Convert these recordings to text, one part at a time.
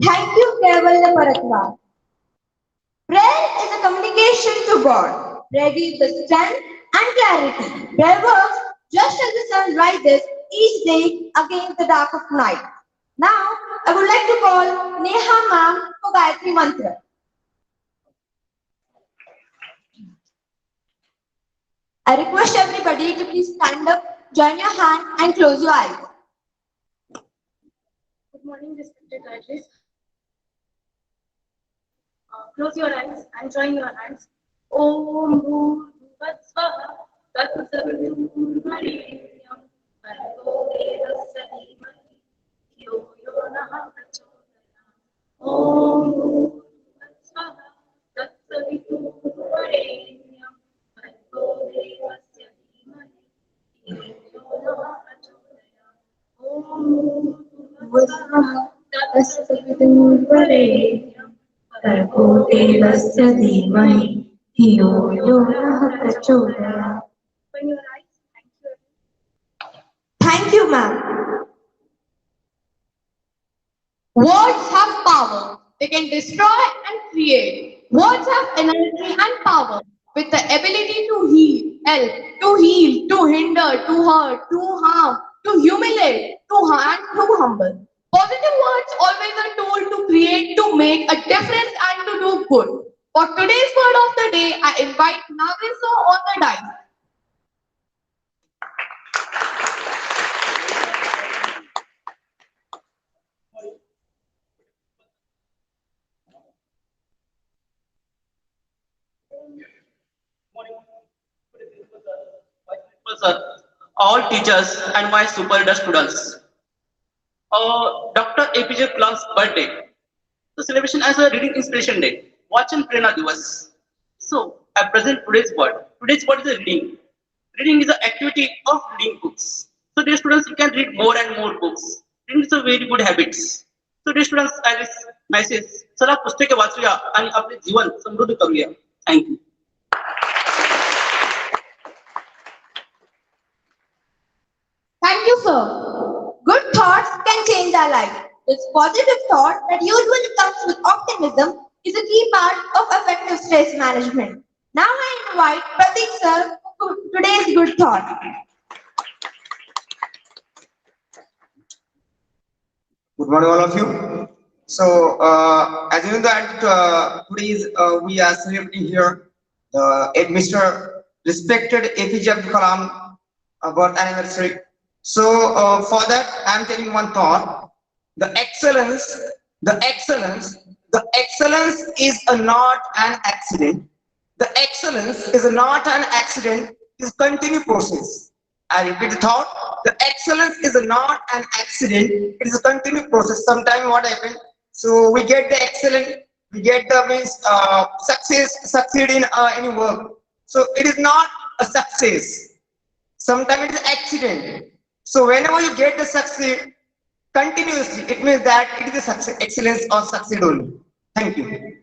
Thank you, Kaivalya Bharatwaj. Prayer is a communication to God. Prayer gives the strength and clarity. Prayer works just as the sun rises each day against the dark of night. Now, I would like to call Neha ma'am for Gayatri Mantra. I request everybody to please stand up, join your hand and close your eyes. Good morning, respected graduates. Close your eyes and join your hands. Om Bhurvat Swaha Tat Savitum Bhargo Devasya Dhimahi Yo Yo Naha Prachodayat. Om Bhurvat Swaha Tat Savitum Bhargo Devasya Dhimahi Yo Yo Naha Prachodayat. Om Bhurvat Swaha Tat Savitum Bhargo Devasya Dhimahi Yo Yo Naha Prachodayat. Open your eyes. Thank you. Thank you, ma'am. Words have power. They can destroy and create. Words have energy and power with the ability to heal, to hinder, to hurt, to harm, to humiliate, to humble. Positive words always a tool to create, to make a difference and to do good. For today's word of the day, I invite Nagiso on the dice. Sir, all teachers and my super students. Dr. APJ Kalam's birthday. The celebration as a reading inspiration day. Watch and Prerna Divas. So I present today's word. Today's word is a reading. Reading is the activity of reading books. So dear students, you can read more and more books. Reading is a very good habits. So dear students, I this message. चला पुस्तके वाचूया आणि आपले जीवन समृद्ध करूया. Thank you. Thank you, sir. Good thoughts can change our life. This positive thought that usually comes with optimism is a key part of effective stress management. Now I invite Pratik sir to today's good thought. Good morning, all of you. So, as you know that today is we are celebrating here Mr. Respected APJ Abdul Kalam birth anniversary. So, for that, I am telling one thought: the excellence, the excellence, the excellence is not an accident. The excellence is not an accident. It's a continued process. I repeat the thought. The excellence is not an accident. It is a continued process. Sometimes what happens? So we get the excellent, we get the means succeed in any work. So it is not a success. Sometimes it is accident. So whenever you get the succeed continuously, it means that it is a success, excellence or succeed only. Thank you.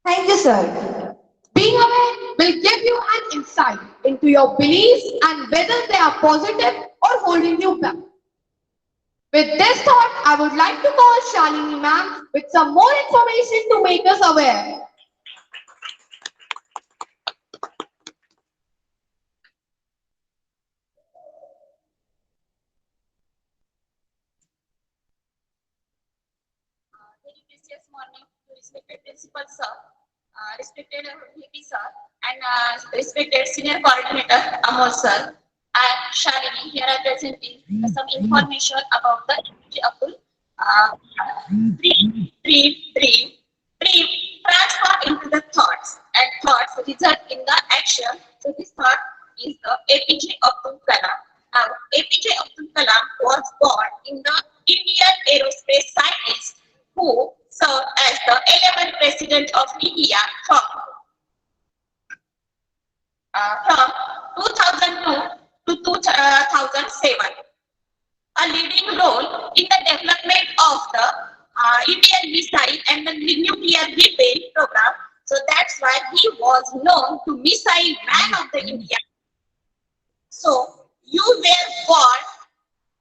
Thank you, sir. Being aware will give you an insight into your beliefs and whether they are positive or holding you back. With this thought, I would like to call Shalini ma'am with some more information to make us aware. Very precious morning to respected principal sir, respected VP sir, and respected senior coordinator Amol sir. I am Shalini. Here I presenting some information about the APJ Abdul dream transform into the thoughts and thoughts result in the action. So this thought is the APJ Abdul Kalam. Now APJ Abdul Kalam was born in the Indian aerospace scientist who served as the 11th president of India from 2002 to 2007. A leading role in the development of the Indian missile and the nuclear weapon program. So that's why he was known to Missile Man of the India. So you were born,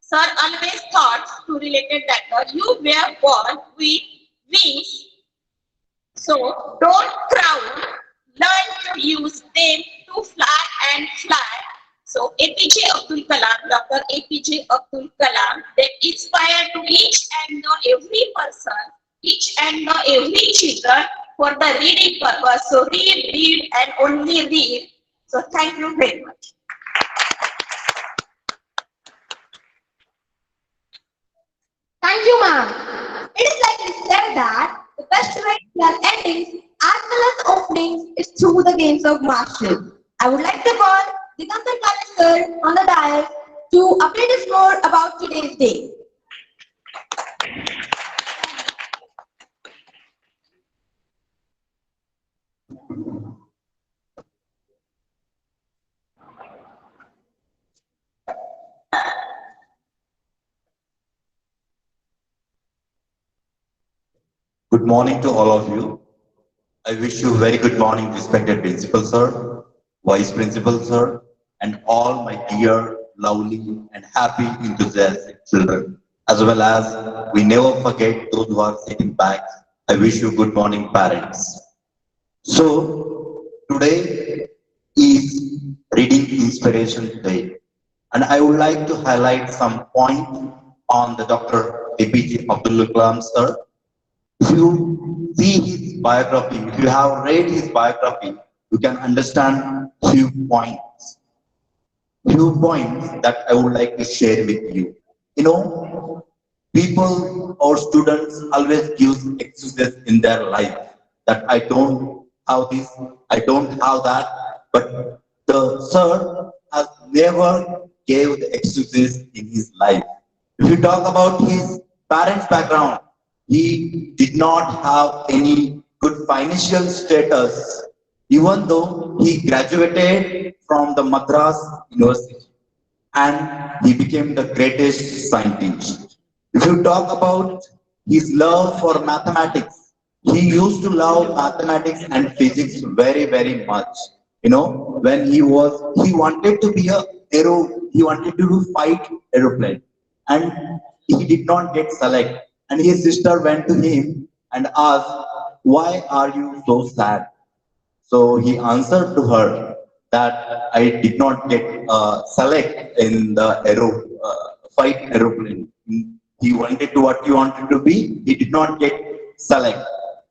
sir always thought to related that you were born with wings. So don't crown, learn to use them to fly and fly. So APJ Abdul Kalam, Dr. APJ Abdul Kalam, that inspired to each and every person, each and every children for the reading purpose. So read and only read. So thank you very much. Thank you, ma'am. It is likely said that the best way to learn endings as well as openings is through the games of martial. I would like to call Digambar Kale sir on the dais to update us more about today's day. Good morning to all of you. I wish you very good morning, respected principal sir, vice principal sir, and all my dear lovely, and happy, enthusiastic children. As well as we never forget those who are sitting back. I wish you good morning, parents. So today is Reading Inspiration Day, and I would like to highlight some point on the Dr. APJ Abdul Kalam sir. If you see his biography, if you have read his biography, you can understand few points that I would like to share with you. You know, people or students always give excuses in their life that I don't have this, I don't have that, but the sir has never gave the excuses in his life. If you talk about his parents' background, he did not have any good financial status, even though he graduated from the Madras University and he became the greatest scientist. If you talk about his love for mathematics, he used to love mathematics and physics very, very much. You know, when he wanted to be he wanted to do fight aeroplane, and he did not get select. And his sister went to him and asked, "Why are you so sad?" So he answered to her that I did not get select in the fight aeroplane. He wanted to what he wanted to be. He did not get select.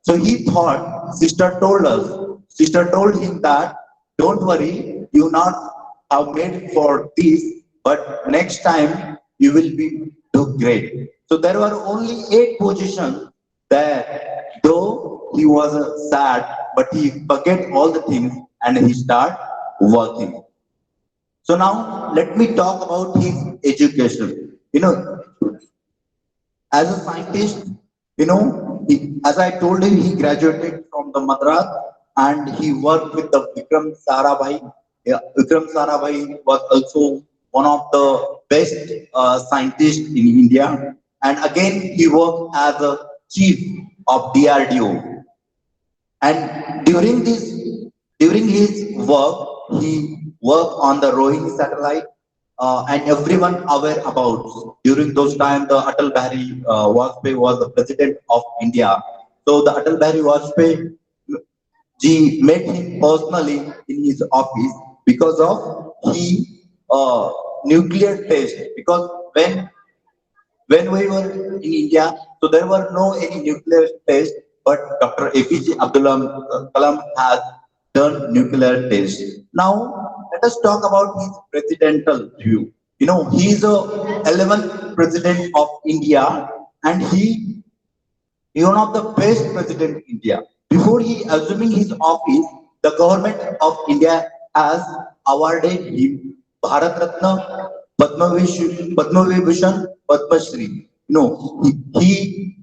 So he thought sister told him that don't worry, you not have made for this, but next time you will be do great. So there were only 8 positions there, though he was sad, but he forget all the things and he start working. So now let me talk about his education. You know, as a scientist, as I told you, he graduated from the Madras and he worked with the Vikram Sarabhai. Yeah, Vikram Sarabhai was also one of the best scientists in India. And again, he worked as a chief of DRDO. And during his work, he worked on the Rohini satellite, and everyone aware about. During those times, the Atal Bihari Vajpayee was the president of India. So the Atal Bihari Vajpayee Ji met him personally in his office because of he nuclear test. Because when we were in India, so there were no any nuclear test, but Dr. APJ Abdul Kalam has done nuclear test. Now let us talk about his presidential view. You know, he is the 11th president of India, and he one of the best president in India. Before he assuming his office, the government of India has awarded him Bharat Ratna, Padma Vibhushan, Padma Shri. You know, he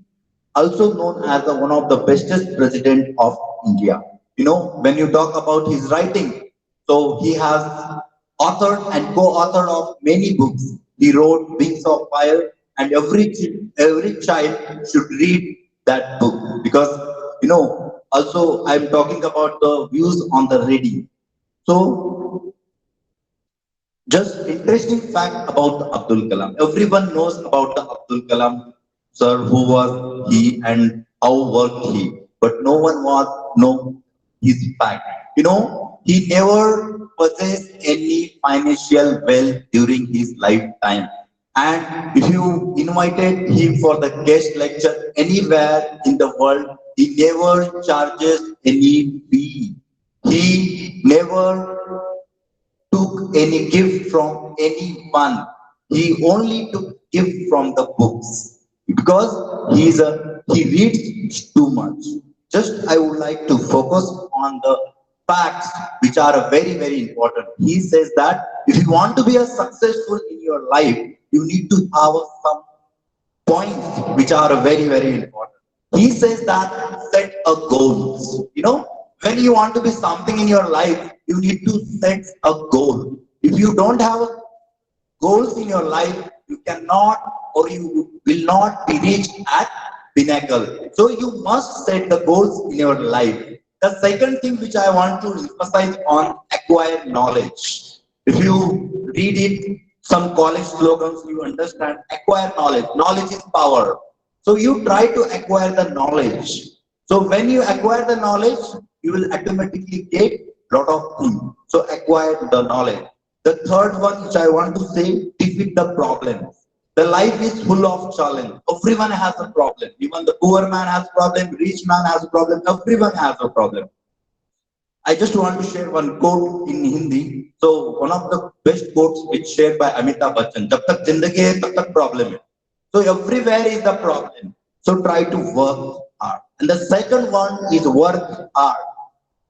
also known as one of the bestest president of India. You know, when you talk about his writing, so he has authored and co-authored of many books. He wrote Wings of Fire, and every child should read that book because also I'm talking about the views on the reading. So just interesting fact about the Abdul Kalam. Everyone knows about the Abdul Kalam sir, who was he and how worked he, but no one was know his fact. You know, he never possessed any financial wealth during his lifetime. And if you invited him for the guest lecture anywhere in the world, he never charges any fee. He never took any gift from anyone. He only took gift from the books because he reads too much. Just I would like to focus on the facts which are very, very important. He says that if you want to be a successful in your life, you need to have some points which are very, very important. He says that set a goals. You know, when you want to be something in your life, you need to set a goal. If you don't have goals in your life, you cannot or you will not be reached at pinnacle. So you must set the goals in your life. The second thing which I want to emphasize on acquire knowledge. If you read it some college slogans you understand. Acquire knowledge. Knowledge is power. So you try to acquire the knowledge. So when you acquire the knowledge, you will automatically get lot of things. So acquire the knowledge. The third one which I want to say, defeat the problems. The life is full of challenge. Everyone has a problem. Even the poor man has a problem, rich man has a problem, everyone has a problem. I just want to share one quote in Hindi. So one of the best quotes which shared by Amitabh Bachchan. जब तक जिंदगी है तब तक problem है. So everywhere is the problem. So try to work hard. And the second one is work hard.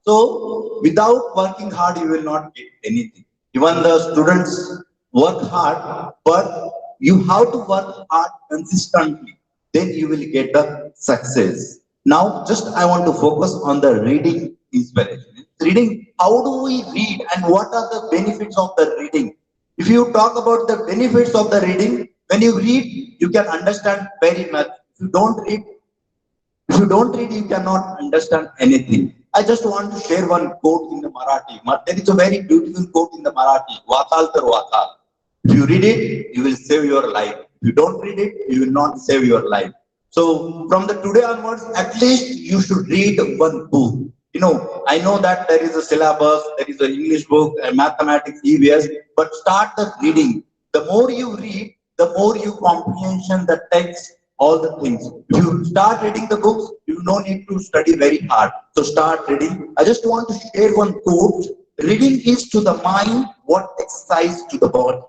So without working hard, you will not get anything. Even the students work hard, but you have to work hard consistently. Then you will get the success. Now, just I want to focus on the reading inspiration. Reading, how do we read and what are the benefits of the reading? If you talk about the benefits of the reading, when you read, you can understand very much. If you don't read, you cannot understand anything. I just want to share one quote in the Marathi. There is a very beautiful quote in the Marathi. Vatal tar vatal. If you read it, you will save your life. If you don't read it, you will not save your life. So from the today onwards, at least you should read one book. You know, I know that there is a syllabus, there is an English book, and mathematics, EVS, but start the reading. The more you read, the more you comprehension the text, all the things. If you start reading the books, you no need to study very hard. So start reading. I just want to share one quote. Reading is to the mind what exercise to the body.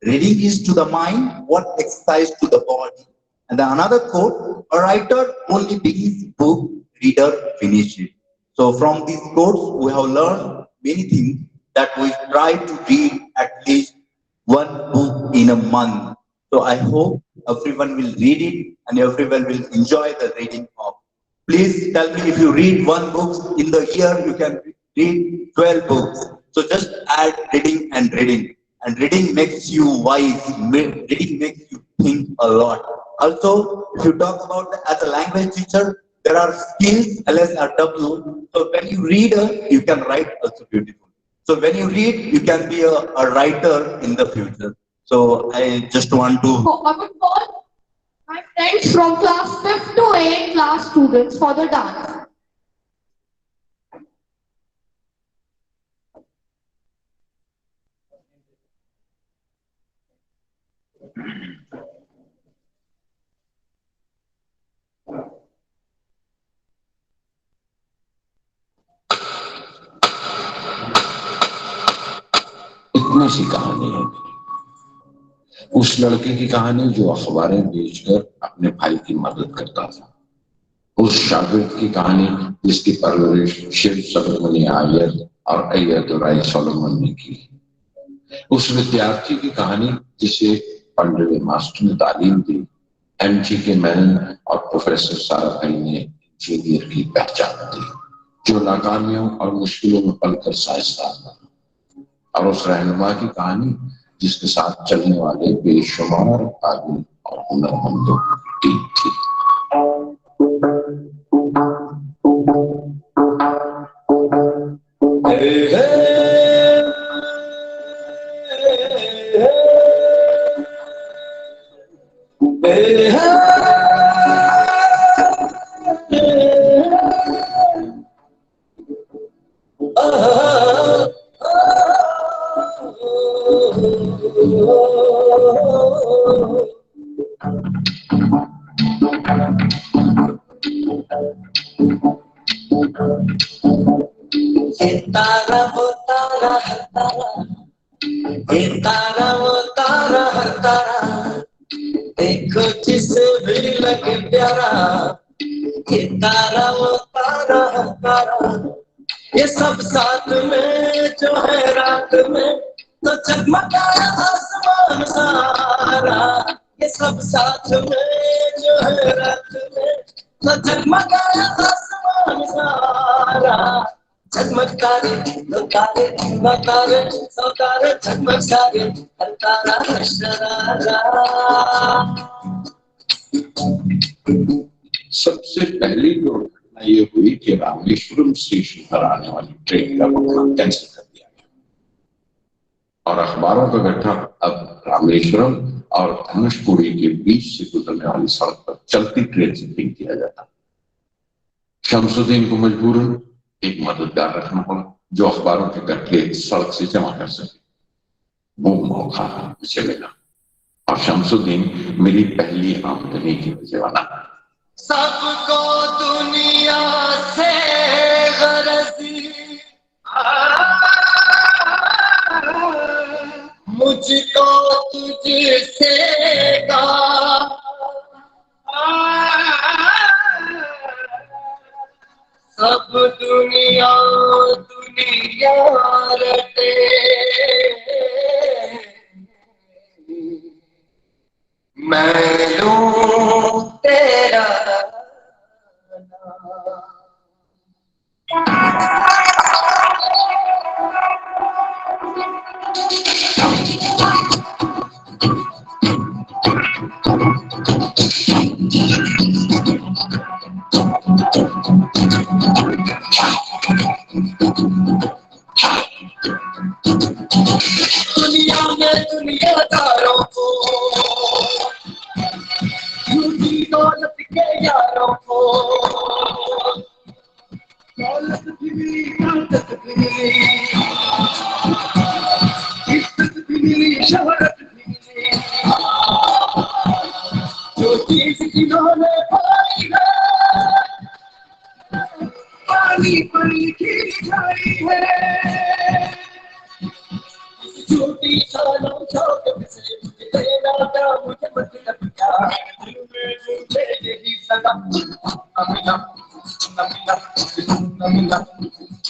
Reading is to the mind what exercise to the body. And then another quote, a writer only begins book, reader finish it. So from these quotes, we have learned many things that we try to read at least one book in a month. So I hope everyone will read it and everyone will enjoy the reading of. Please tell me if you read one book in the year, you can read 12 books. So just add reading and reading. And reading makes you wise. Reading makes you think a lot. Also, if you talk about as a language teacher, there are skills, LSRW. So when you read, you can write also beautiful. So when you read, you can be a writer in the future. So I just want to. So I would call my friends from class 5th to 8th class students for the dance. इतनी सी कहानी है उस लड़के की कहानी जो अखबारें बेचकर अपने भाई की मदद करता था, उस शागिर्द की कहानी जिसकी परवरिश शिव सुब्रमण्य अय्यर और अय्यदुराई सोलोमन ने की, उस विद्यार्थी की कहानी जिसे पंडित मास्टर ने तालीम दी, एमजी के मैन और प्रोफेसर साराभाई ने इंजीनियर की पहचान दी, जो नाकामियों और मुश्किलों में पलकर साइंसदान बना, और उस रहनुमा की कहानी जिसके साथ चलने वाले बेशुमार आदमी और हुनरमंदों की टीम थी। देखो जिसे भी लगे प्यारा, ये तारा वो तारा तारा, ये सब साथ में जो है रात में तो जगमगाया आसमान सारा, ये सब साथ में जो है रात में तो जगमगाया आसमान सारा, झगमग तारे दो तारे सौ तारे झगमग तारे हर तारा है शरारा। सबसे पहली दुर्घटना ये हुई कि रामेश्वरम स्टेशन पर आने वाली ट्रेन का प्रोग्राम कैंसिल कर दिया गया और अखबारों का गट्ठा अब रामेश्वरम और धनुषकोडी के बीच से गुजरने वाली सड़क पर चलती ट्रेन से पिक किया जाता। शमसुद्दीन को मजबूरन एक मददगार रखना पड़ा जो अखबारों के गट्ठे सड़क से जमा कर सके। वो मौका मुझे मिला और शमसुद्दीन मेरी पहली आमदनी की वजह बना। सबको दुनिया से गरजी, मुझको तुझसे सब दुनिया दुनिया रटे, मैं लूं तेरा दुनिया में दुनियादारों को, झूठी दौलत के यारों को, दौलत भी मिली, ताकत भी मिली, इज्जत भी मिली, शोहरत भी मिली, जो चीज इन्होंने पाई है पानी पर लिखी जाई है। झूठी सालों शौकत से मुझे लेना था, मुझे मतलब क्या दिल में मुझे यही सदा न मिला न मिला न मिला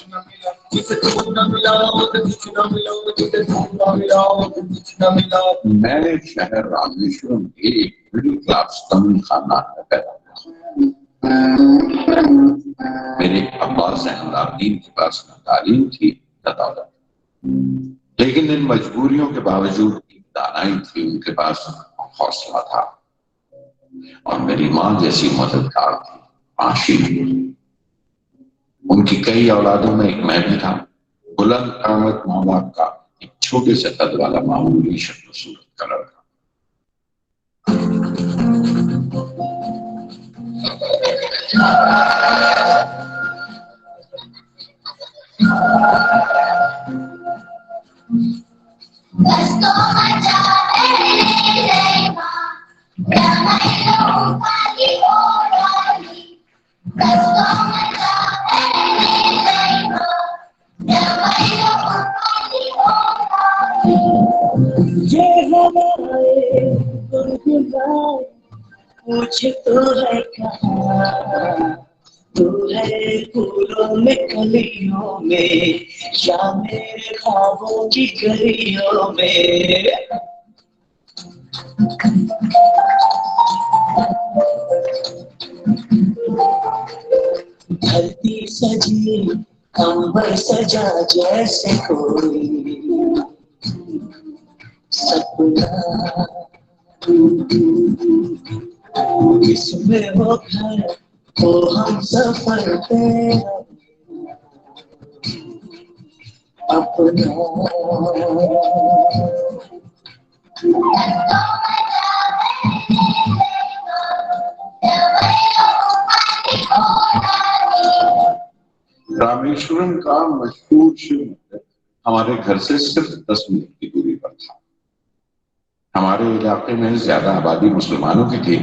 न मिला, जिसे तू न मिला उसे कुछ न मिला, जिसे तू न मिला उसे कुछ न मिला। मैं शहर रामेश्वरम के एक मिडिल क्लास तमिल खानदान में पैदा हुआ। मेरे अब्बास अहमदादीन के पास न तालीम थी न दौलत, लेकिन इन मजबूरियों के बावजूद एक दानाई थी, उनके पास हौसला था और मेरी माँ जैसी मददगार थी आशी। उनकी कई औलादों में एक मैं भी था। बुलंद कामत माँ बाप का एक छोटे से कद वाला मामूली शक्ल सूरत का लड़का। मुझे तो है कहाँ, तू है फूलों में कलियों में या मेरे ख्वाबों की गलियों में। धरती सजी अंबर सजा जैसे कोई सपना, इसमें वो घर वो हम सफर पे अपना। रामेश्वरम का मशहूर शिव मंदिर हमारे घर से सिर्फ 10 मिनट की दूरी पर था। हमारे इलाके में ज्यादा आबादी मुसलमानों की थी,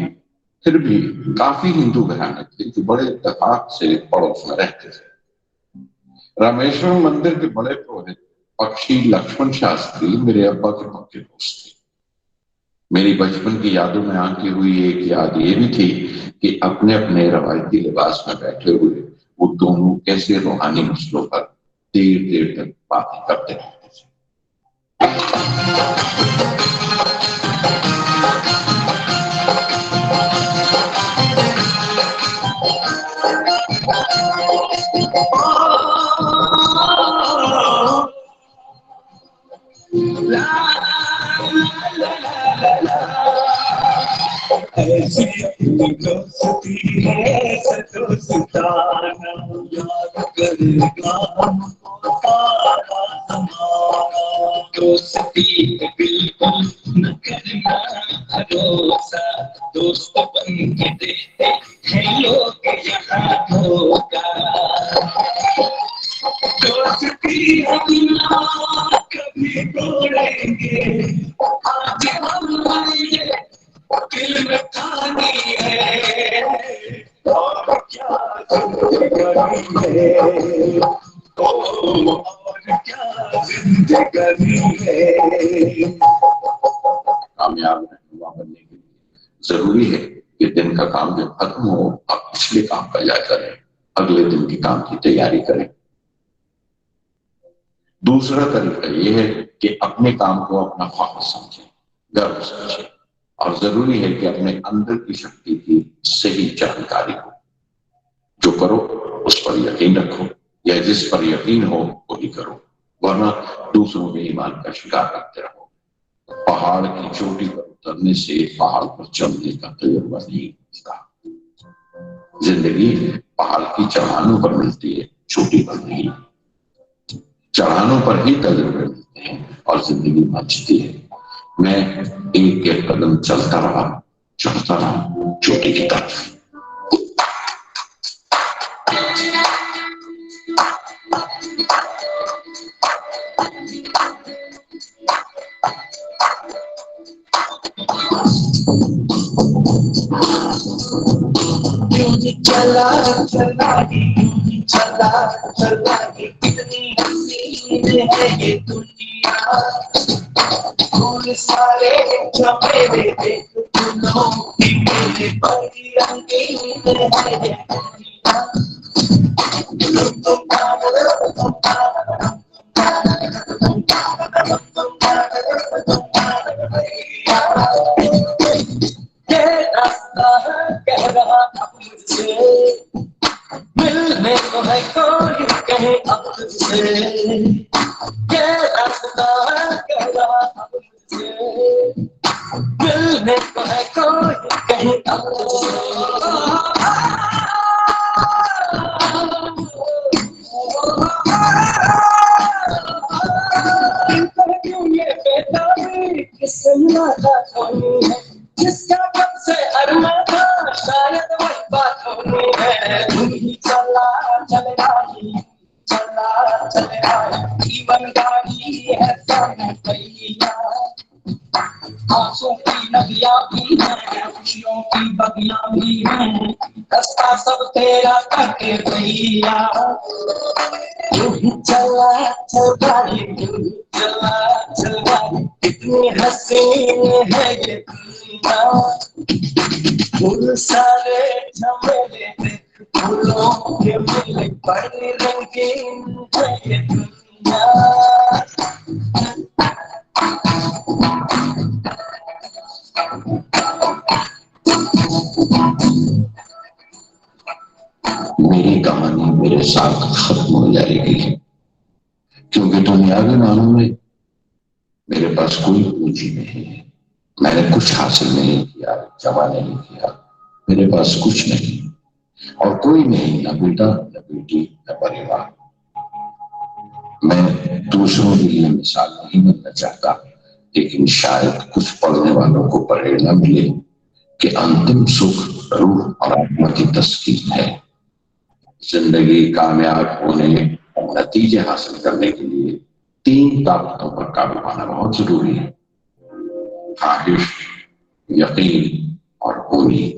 फिर भी काफी हिंदू घराने थे जो बड़े इत्तेफाक से पड़ोस में रहते थे। रामेश्वरम मंदिर के बड़े पुरोहित पक्षी लक्ष्मण शास्त्री मेरे अब्बा के पक्के दोस्त थे। मेरी बचपन की यादों में आती हुई एक याद ये भी थी कि अपने अपने रवायती लिबास में बैठे हुए वो दोनों कैसे रूहानी मसलों पर देर देर तक बातें करते रहते थे। ऐसी दोस्ती है सदोस्ताना, याद करेगा हमको सारा ज़माना। दोस्ती सा दोस्त बन के देते हैं लोग यहाँ धोखा। दोस्ती हम ना कभी तोड़ेंगे, आज हम ये दिल में ठानी है, और क्या जिंदगी है, और क्या जिंदगी है। कामयाब रहनुमा बनने के लिए जरूरी है कि दिन का काम जब खत्म हो आप पिछले काम का जायजा लें, अगले दिन के काम की तैयारी करें। दूसरा तरीका यह है कि अपने काम को अपना ख्वाब समझें, गर्व समझें, और जरूरी है कि अपने अंदर की शक्ति की सही जानकारी हो। जो करो उस पर यकीन रखो, या जिस पर यकीन हो वही करो, वरना दूसरों के ईमान का शिकार करते रहो। पहाड़ की चोटी पर उतरने से पहाड़ पर चढ़ने का तजुर्बा नहीं मिलता। जिंदगी पहाड़ की चढ़ानों पर मिलती है, चोटी पर नहीं। चढ़ानों पर ही तजुर्बे मिलते हैं और जिंदगी बचती है। मैं एक एक कदम चलता रहा, चढ़ता रहा चोटी की तरफ। चला चला चला चला कितनी हसीन है ये दुनिया, फूल सारे चमेले देख फूलों की मेरे बड़ी रंगीन है ये दुनिया। ये रास्ता कह रहा था मुझसे, मिलने को है कोई कहे अब तुझसे। ये रास्ता कह रहा था मुझसे, मिलने को है कोई कहे अब तुझसे। जिसका कब से अरमा था शायद वही बात होनी है। तुम ही चला चल रही, चला चल रही जीवन गाड़ी है सामने पहिया। आंसू की नदियां भी हैं, खुशियों की बगियां भी हैं, रास्ता सब तेरा करके भैया। तू ही चला चल रही, तू ही चला चल रही, कितनी हसीन है ये दुनिया। फूल सारे झमेले देख फूलों के मेले, बड़ी रंगीन है ये दुनिया। मेरी कहानी मेरे साथ खत्म हो जाएगी, क्योंकि दुनियावी मानों में मेरे पास कोई पूंजी नहीं है। मैंने कुछ हासिल नहीं किया, जमा नहीं किया, मेरे पास कुछ नहीं और कोई नहीं, न बेटा न बेटी न परिवार। मैं दूसरों के लिए मिसाल नहीं बनना चाहता, लेकिन शायद कुछ पढ़ने वालों को प्रेरणा मिले कि अंतिम सुख रूह और आत्मा की तस्कीन है। जिंदगी कामयाब होने और नतीजे हासिल करने के लिए 3 ताकतों पर काबू पाना बहुत जरूरी है: ख्वाहिश, यकीन और उम्मीद।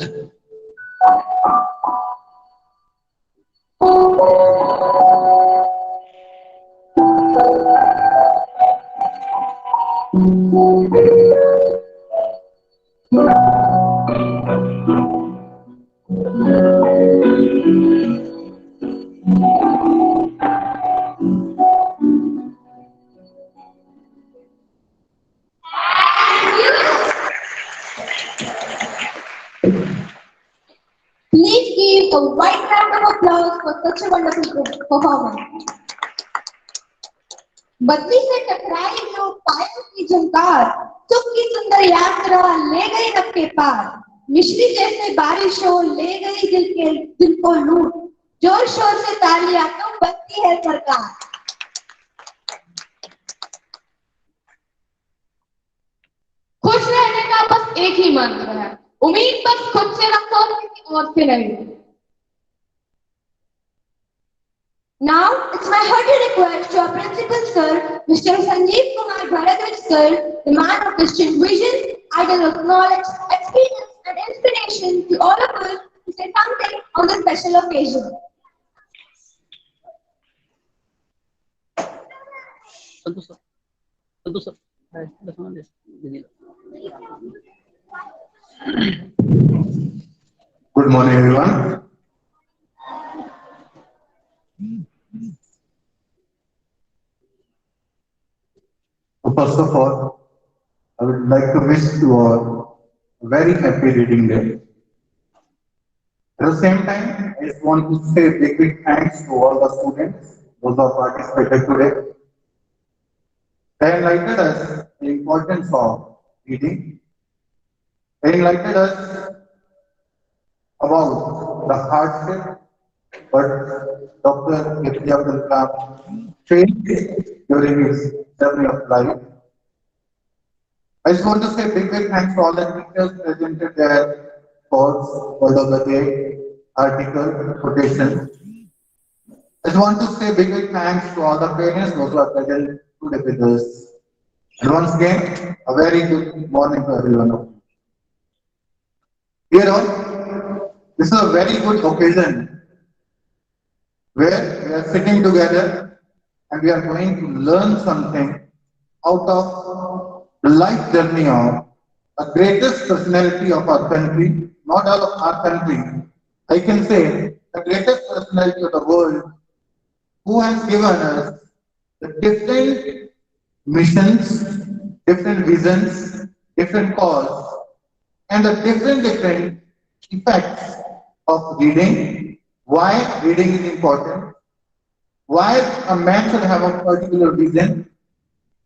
Please give a wide round of applause for such a wonderful performance. बदली से टकराई जो पायों की झंकार, सुख की सुंदर यात्रा ले गई रब के पार। मिश्री जैसे बारिश हो ले गई दिल को लूट, जोर शोर से तालियां तो बजती है सरकार। खुश रहने का बस एक ही मंत्र है, उम्मीद बस खुद से रखो, किसी और से नहीं। Now, it's my hearty request to our principal sir, Mr. Sanjeev Kumar Bharadwaj sir, the man of distinct vision, idol of knowledge, experience and inspiration to all of us to say something on this special occasion. Good morning, everyone. So first of all, I would like to wish you all a very happy reading day. At the same time, I just want to say a big thanks to all the students, those who have participated today. They enlightened us the importance of reading. They enlightened us about the hardship but Dr. APJ Abdul Kalam faced during his journey of life. I just want to say big thanks to all the teachers presented their thoughts, word of the day, article, quotation. I just want to say big thanks to all the parents those who are present today with us. And once again, a very good morning to everyone of you. Dear all, this is a very good occasion where we are sitting together and we are going to learn something out of the life journey of the greatest personality of our country, not all of our country. I can say the greatest personality of the world who has given us the different missions, different visions, different cause, and the different effects of reading, why reading is important, why a man should have a particular vision,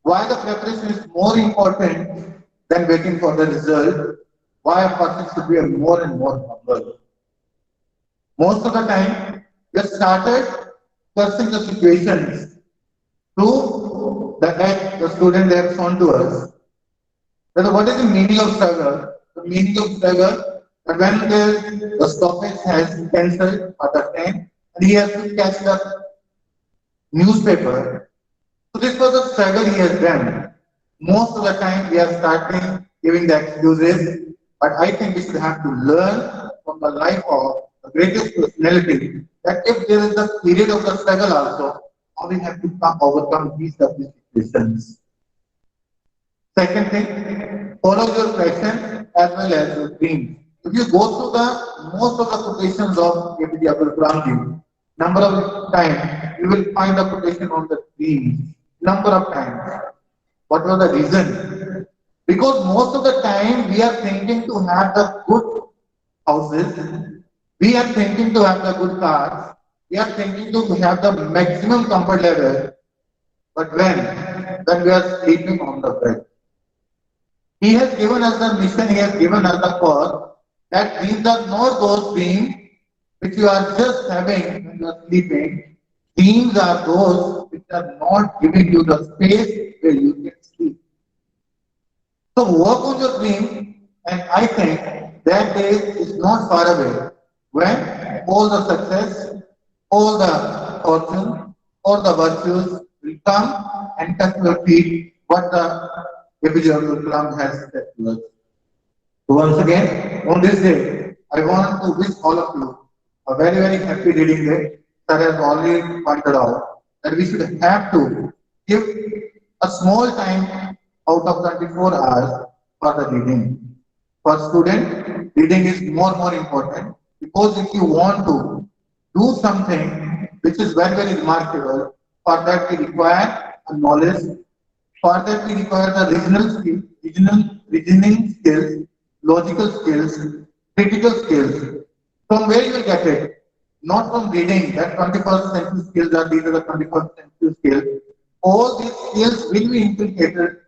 why the preparation is more important than waiting for the result, why a person should be more and more humble. Most of the time, we have started cursing the situations through the act the student they have shown to us. That what is the meaning of struggle? The meaning of struggle that when the stoppage has cancelled for the train and he has to catch the newspaper. So this was a struggle he has done. Most of the time we are starting giving the excuses, but I think we should have to learn from the life of the greatest personality that if there is a period of the struggle also, how we have to overcome these situations. Second thing, follow your passion as well as your dreams. If you go through the most of the quotations of APJ Abdul Kalam, number of times you will find a quotation on the dreams. Number of times. What was the reason? Because most of the time we are thinking to have the good houses, we are thinking to have the good cars, we are thinking to have the maximum comfort level, but when we are sleeping on the bed. He has given us the mission, he has given us the cause that these are not those dreams which you are just having when you are sleeping. Dreams are those which are not giving you the space where you can sleep. So work on your dream, and I think that day is not far away when all the success, all the fortune, all the virtues will come and touch your feet what the APJ Abdul Kalam has said to us. So once again, on this day, I want to wish all of you a very happy reading day. Sir has already pointed out that we should have to give a small time out of 24 hours for the reading. For student, reading is more important because if you want to do something which is very remarkable, for that we require a knowledge. For that we require the reasoning skills, logical skills, critical skills. From where you will get it? Not from reading, that 21st century skills are these are the 21st century skills. All these skills will be inculcated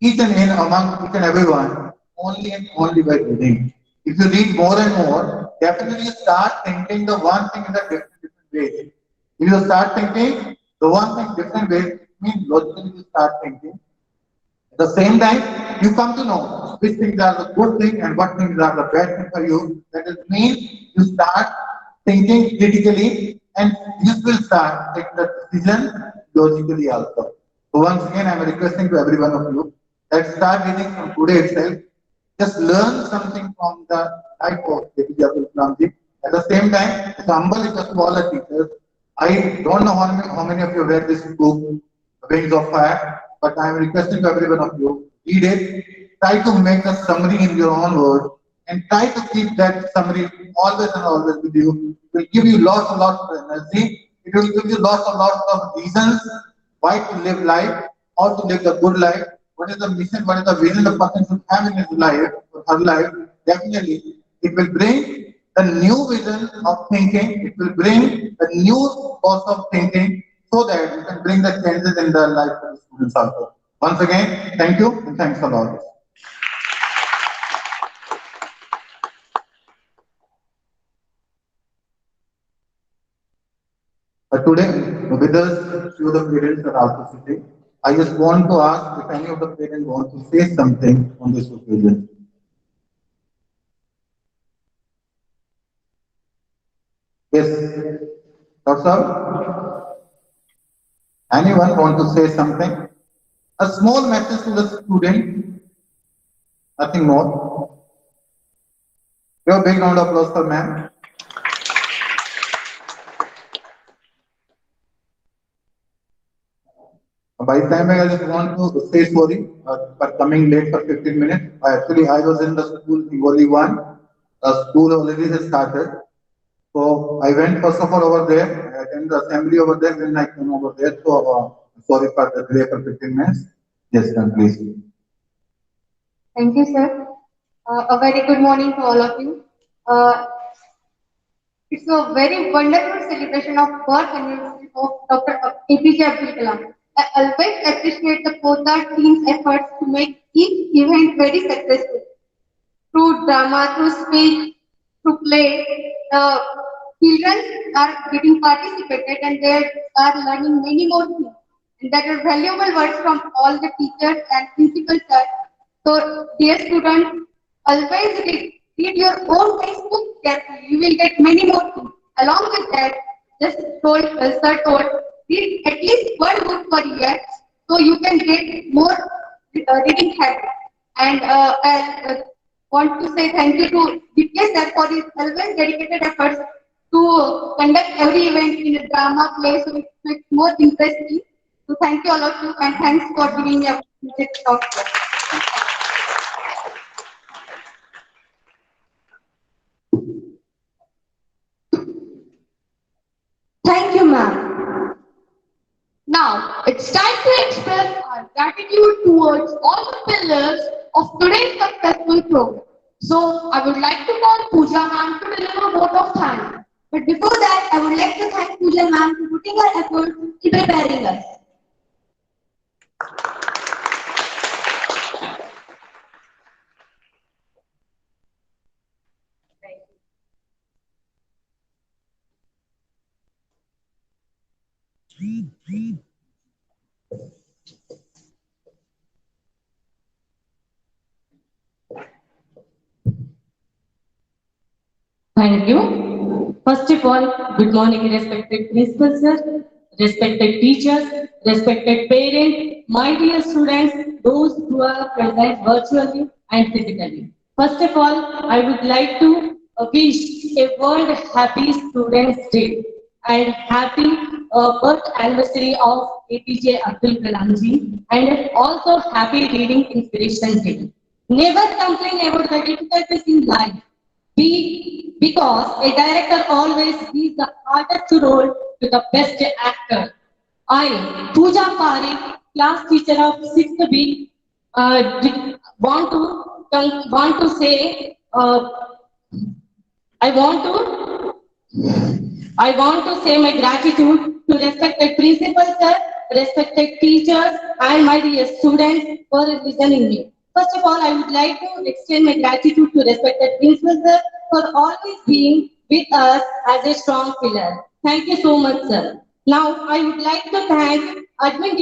each and in among each and everyone only and only by reading. If you read more and more, definitely you start thinking the one thing in a different way. If you start thinking the one thing different way, it means logically you start thinking At the same time, you come to know which things are the good thing and what things are the bad thing for you. That is means you start thinking critically and you will start taking the decision logically also. So once again, I am requesting to every one of you that start reading from today itself. Just learn something from the life of APJ Abdul Kalam ji. At the same time, it's humble request to all the teachers. I don't know how many of you read this book, Wings of Fire, but I am requesting to every one of you, read it, try to make a summary in your own words, and try to keep that summary always and always with you. It will give you lots and lots of energy. It will give you lots and lots of reasons why to live life, how to live the good life, what is the mission, what is the vision the person should have in his life or her life. Definitely, it will bring a new vision of thinking. It will bring a new course of thinking so that you can bring the changes in the life of the students also. Once again, thank you and thanks a lot. Today, with us, few of the parents are also sitting. I just want to ask if any of the parents want to say something on this occasion. Yes, Dr. Saab? Anyone want to say something? A small message to the student, nothing more. Give a big round of applause for ma'am. By the time I just want to say sorry for coming late for 15 minutes. I was in the school in only one. The school already has started. So I went first of all over there. I attended the assembly over there. Then I came over there. So sorry for the delay for 15 minutes. Yes, ma'am, please. Thank you, sir. A very good morning to all of you. It's a very wonderful celebration of birth anniversary of Dr. APJ Abdul Kalam. I always appreciate the Kota team's efforts to make each event very successful. Through drama, through speech, through play, children are getting participated and they are learning many more things. And that are valuable words from all the teachers and principals. So, dear students, always read your own textbook carefully. You will get many more things. Along with that, just told, sir told, read at least one book per year so you can get more reading habit. And I want to say thank you to DPS sir for his always dedicated efforts to conduct every event in a drama play so it makes more interesting. So thank you all of you and thanks for giving me a opportunity to talk here. Thank you, ma'am. Now, it's time to express our gratitude towards all the pillars of today's successful program. So, I would like to call Pooja ma'am to deliver a vote of thanks. But before that, I would like to thank Pooja ma'am for putting her effort in preparing us. Thank you. First of all, good morning, respected principal sir, respected teachers, respected parents, my dear students, those who are present virtually and physically. First of all, I would like to wish a World Happy Students Day and happy birth anniversary of APJ Abdul Kalam ji and also happy Reading Inspiration Day. Never complain about the difficulties in life. Because a director always gives the hardest role to the best actor. I, Pooja Parikh, class teacher of 6th B, want to say I want to say my gratitude to respected principal sir, respected teachers, and my dear students for listening me. First of all, I would like to extend my gratitude to respected principal sir for always being with us as a strong pillar. Thank you so much, sir. Now, I would like to thank admin